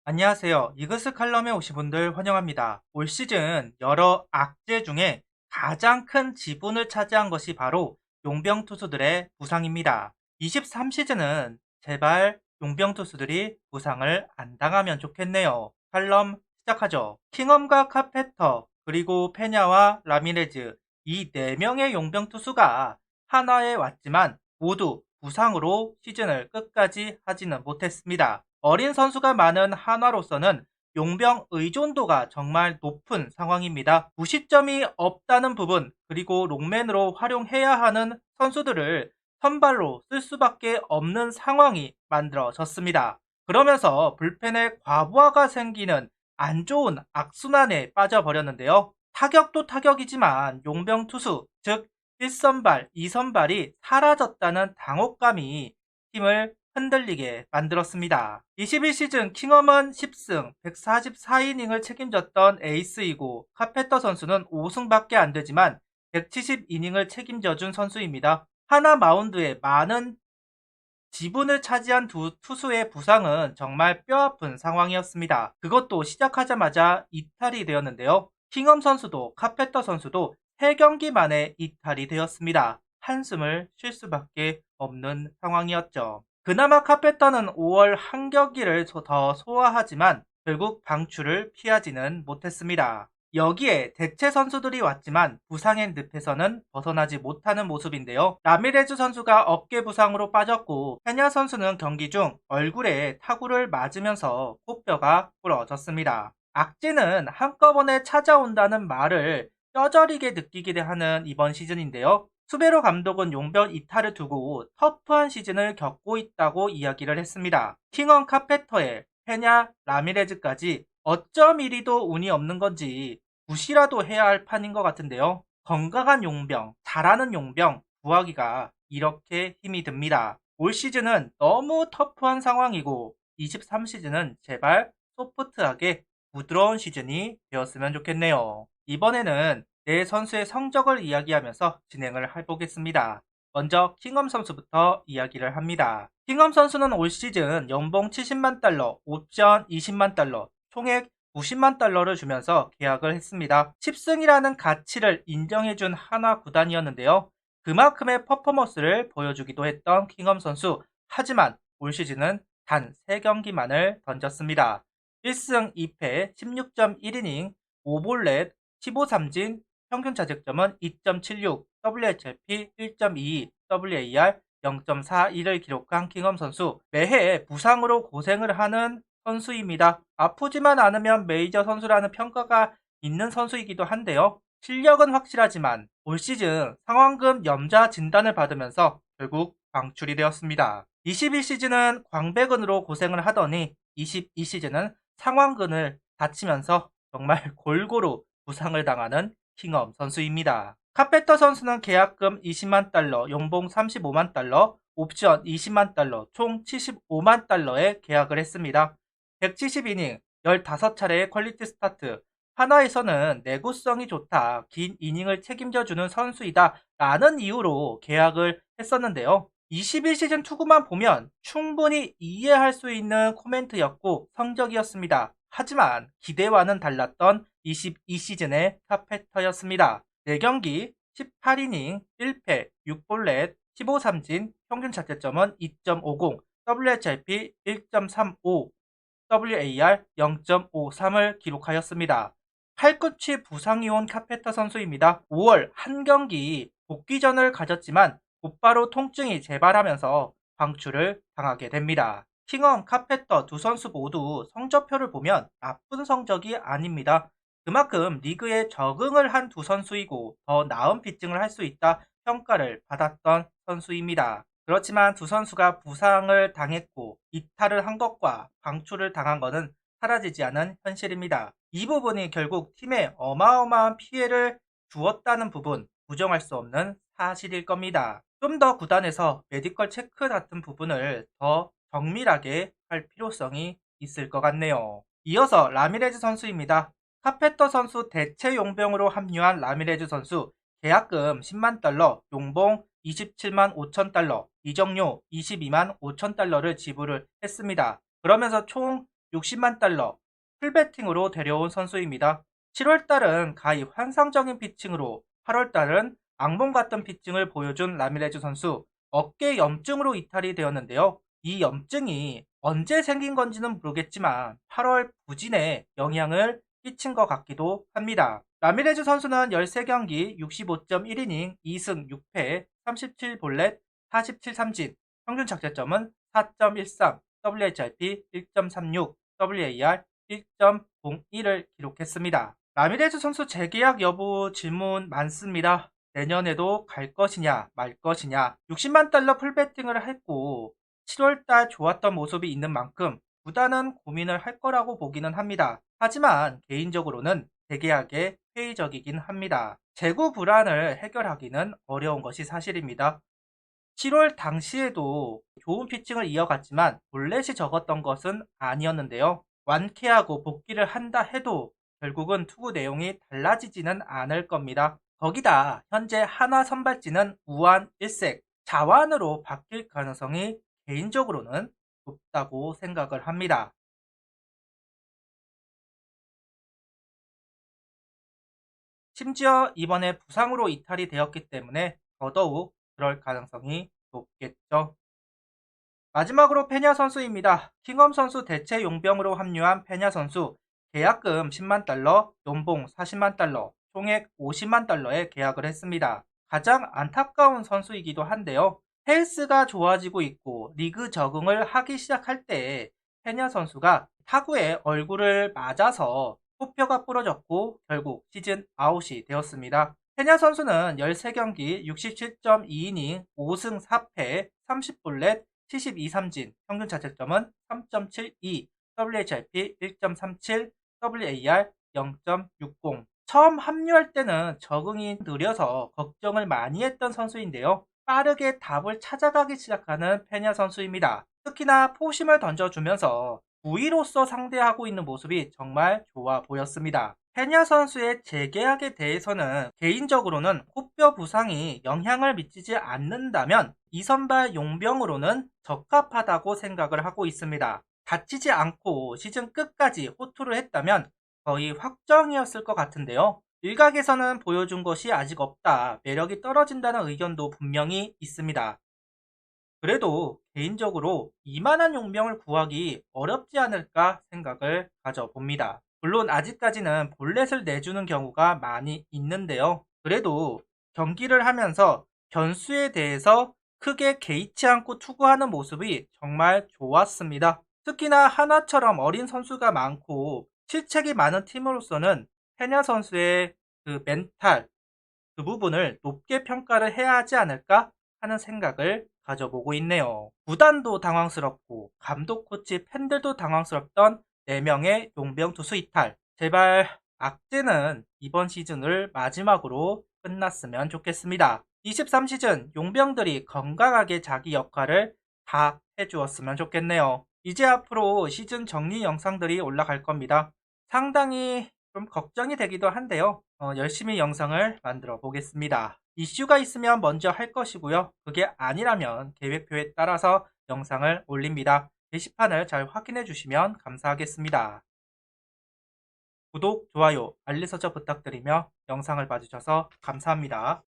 안녕하세요. 이그스 칼럼에 오신 분들 환영합니다. 올 시즌 여러 악재 중에 가장 큰 지분을 차지한 것이 바로 용병 투수들의 부상입니다. 23시즌은 제발 용병 투수들이 부상을 안 당하면 좋겠네요. 칼럼 시작하죠. 킹엄과 카페터 그리고 페냐와 라미레즈 이 4명의 용병 투수가 한화에 왔지만 모두 부상으로 시즌을 끝까지 하지는 못했습니다. 어린 선수가 많은 한화로서는 용병 의존도가 정말 높은 상황입니다. 부시점이 없다는 부분 그리고 롱맨으로 활용해야 하는 선수들을 선발로 쓸 수밖에 없는 상황이 만들어졌습니다. 그러면서 불펜에 과부하가 생기는 안 좋은 악순환에 빠져버렸는데요. 타격도 타격이지만 용병 투수, 즉 1선발, 2선발이 사라졌다는 당혹감이 팀을 흔들리게 만들었습니다. 21시즌 킹엄은 10승 144이닝을 책임졌던 에이스이고 카페터 선수는 5승밖에 안 되지만 170이닝을 책임져준 선수입니다. 하나 마운드에 많은 지분을 차지한 두 투수의 부상은 정말 뼈아픈 상황이었습니다. 그것도 시작하자마자 이탈이 되었는데요. 킹엄 선수도 카페터 선수도 3경기 만에 이탈이 되었습니다. 한숨을 쉴 수밖에 없는 상황이었죠. 그나마 카페터는 5월 한 경기를 더 소화하지만 결국 방출을 피하지는 못했습니다. 여기에 대체 선수들이 왔지만 부상의 늪에서는 벗어나지 못하는 모습인데요. 라미레즈 선수가 어깨 부상으로 빠졌고 페냐 선수는 경기 중 얼굴에 타구를 맞으면서 코뼈가 부러졌습니다. 악재는 한꺼번에 찾아온다는 말을 뼈저리게 느끼게 하는 이번 시즌인데요. 수베로 감독은 용병 이탈을 두고 터프한 시즌을 겪고 있다고 이야기를 했습니다. 킹언 카페터에 페냐 라미레즈까지 어쩜 이리도 운이 없는 건지 무시라도 해야 할 판인 것 같은데요. 건강한 용병, 잘하는 용병 구하기가 이렇게 힘이 듭니다. 올 시즌은 너무 터프한 상황이고 23시즌은 제발 소프트하게 부드러운 시즌이 되었으면 좋겠네요. 이번에는 내 선수의 성적을 이야기하면서 진행을 해보겠습니다. 먼저 킹엄 선수부터 이야기를 합니다. 킹엄 선수는 올 시즌 연봉 70만 달러, 옵션 20만 달러, 총액 90만 달러를 주면서 계약을 했습니다. 10승이라는 가치를 인정해준 하나 구단이었는데요. 그만큼의 퍼포먼스를 보여주기도 했던 킹엄 선수. 하지만 올 시즌은 단 3경기만을 던졌습니다. 1승 2패 16.1이닝, 5볼넷, 15삼진, 평균 자책점은 2.76, WHIP 1.22, WAR 0.41을 기록한 킹엄 선수. 매해 부상으로 고생을 하는 선수입니다. 아프지만 않으면 메이저 선수라는 평가가 있는 선수이기도 한데요. 실력은 확실하지만 올 시즌 상황금 염자 진단을 받으면서 결국 방출이 되었습니다. 21시즌은 광배근으로 고생을 하더니 22시즌은 상완근을 다치면서 정말 골고루 부상을 당하는 킹엄 선수입니다. 카페터 선수는 계약금 20만 달러, 연봉 35만 달러, 옵션 20만 달러, 총 75만 달러에 계약을 했습니다. 170이닝, 15차례의 퀄리티 스타트, 하나에서는 내구성이 좋다, 긴 이닝을 책임져주는 선수이다 라는 이유로 계약을 했었는데요. 21시즌 투구만 보면 충분히 이해할 수 있는 코멘트였고 성적이었습니다. 하지만 기대와는 달랐던 22시즌의 카페터였습니다. 4경기 18이닝 1패 6볼넷 15삼진 평균 자책점은 2.50 WHIP 1.35 WAR 0.53을 기록하였습니다. 팔꿈치 부상이 온 카페터 선수입니다. 5월 한 경기 복귀전을 가졌지만 곧바로 통증이 재발하면서 방출을 당하게 됩니다. 킹엄, 카페터 두 선수 모두 성적표를 보면 나쁜 성적이 아닙니다. 그만큼 리그에 적응을 한 두 선수이고 더 나은 피칭을 할 수 있다 평가를 받았던 선수입니다. 그렇지만 두 선수가 부상을 당했고 이탈을 한 것과 방출을 당한 것은 사라지지 않은 현실입니다. 이 부분이 결국 팀에 어마어마한 피해를 주었다는 부분 부정할 수 없는 사실일 겁니다. 좀 더 구단에서 메디컬 체크 같은 부분을 더 정밀하게 할 필요성이 있을 것 같네요. 이어서 라미레즈 선수입니다. 카페터 선수 대체 용병으로 합류한 라미레즈 선수 계약금 10만 달러, 용봉 27만 5천 달러, 이적료 22만 5천 달러를 지불을 했습니다. 그러면서 총 60만 달러 풀배팅으로 데려온 선수입니다. 7월달은 가히 환상적인 피칭으로 8월달은 악몽 같은 피칭을 보여준 라미레즈 선수 어깨 염증으로 이탈이 되었는데요. 이 염증이 언제 생긴 건지는 모르겠지만 8월 부진에 영향을 끼친 것 같기도 합니다. 라미레즈 선수는 13경기 65.1이닝 2승 6패 37볼넷 47삼진 평균 착재점은 4.13 WHIP 1.36 WAR 1.01을 기록했습니다. 라미레즈 선수 재계약 여부 질문 많습니다. 내년에도 갈 것이냐 말 것이냐 60만 달러 풀배팅을 했고 7월달 좋았던 모습이 있는 만큼 구단은 고민을 할 거라고 보기는 합니다. 하지만 개인적으로는 재계약에 회의적이긴 합니다. 재고 불안을 해결하기는 어려운 것이 사실입니다. 7월 당시에도 좋은 피칭을 이어갔지만 볼넷이 적었던 것은 아니었는데요. 완쾌하고 복귀를 한다 해도 결국은 투구 내용이 달라지지는 않을 겁니다. 거기다 현재 하나 선발진은 우한 1색 자완으로 바뀔 가능성이 개인적으로는 높다고 생각을 합니다. 심지어 이번에 부상으로 이탈이 되었기 때문에 더더욱 그럴 가능성이 높겠죠. 마지막으로 페냐 선수입니다. 킹엄 선수 대체 용병으로 합류한 페냐 선수 계약금 10만 달러, 연봉 40만 달러, 총액 50만 달러에 계약을 했습니다. 가장 안타까운 선수이기도 한데요. 헬스가 좋아지고 있고 리그 적응을 하기 시작할 때 페냐 선수가 타구에 얼굴을 맞아서 코뼈가 부러졌고 결국 시즌 아웃이 되었습니다. 페냐 선수는 13경기 67.2이닝 5승 4패 30볼넷 72삼진 평균 자책점은 3.72 WHIP 1.37 WAR 0.60 처음 합류할 때는 적응이 느려서 걱정을 많이 했던 선수인데요. 빠르게 답을 찾아가기 시작하는 페냐 선수입니다. 특히나 포심을 던져주면서 부위로서 상대하고 있는 모습이 정말 좋아 보였습니다. 페냐 선수의 재계약에 대해서는 개인적으로는 코뼈 부상이 영향을 미치지 않는다면 이선발 용병으로는 적합하다고 생각을 하고 있습니다. 다치지 않고 시즌 끝까지 호투를 했다면 거의 확정이었을 것 같은데요. 일각에서는 보여준 것이 아직 없다, 매력이 떨어진다는 의견도 분명히 있습니다. 그래도 개인적으로 이만한 용병을 구하기 어렵지 않을까 생각을 가져봅니다. 물론 아직까지는 볼넷을 내주는 경우가 많이 있는데요. 그래도 경기를 하면서 변수에 대해서 크게 개의치 않고 투구하는 모습이 정말 좋았습니다. 특히나 하나처럼 어린 선수가 많고 실책이 많은 팀으로서는 페냐 선수의 그 멘탈, 그 부분을 높게 평가를 해야 하지 않을까 하는 생각을 가져보고 있네요. 구단도 당황스럽고 감독, 코치, 팬들도 당황스럽던 4명의 용병 투수 이탈. 제발 악재는 이번 시즌을 마지막으로 끝났으면 좋겠습니다. 23시즌 용병들이 건강하게 자기 역할을 다 해주었으면 좋겠네요. 이제 앞으로 시즌 정리 영상들이 올라갈 겁니다. 상당히 좀 걱정이 되기도 한데요. 열심히 영상을 만들어 보겠습니다. 이슈가 있으면 먼저 할 것이고요. 그게 아니라면 계획표에 따라서 영상을 올립니다. 게시판을 잘 확인해 주시면 감사하겠습니다. 구독, 좋아요, 알림 설정 부탁드리며 영상을 봐주셔서 감사합니다.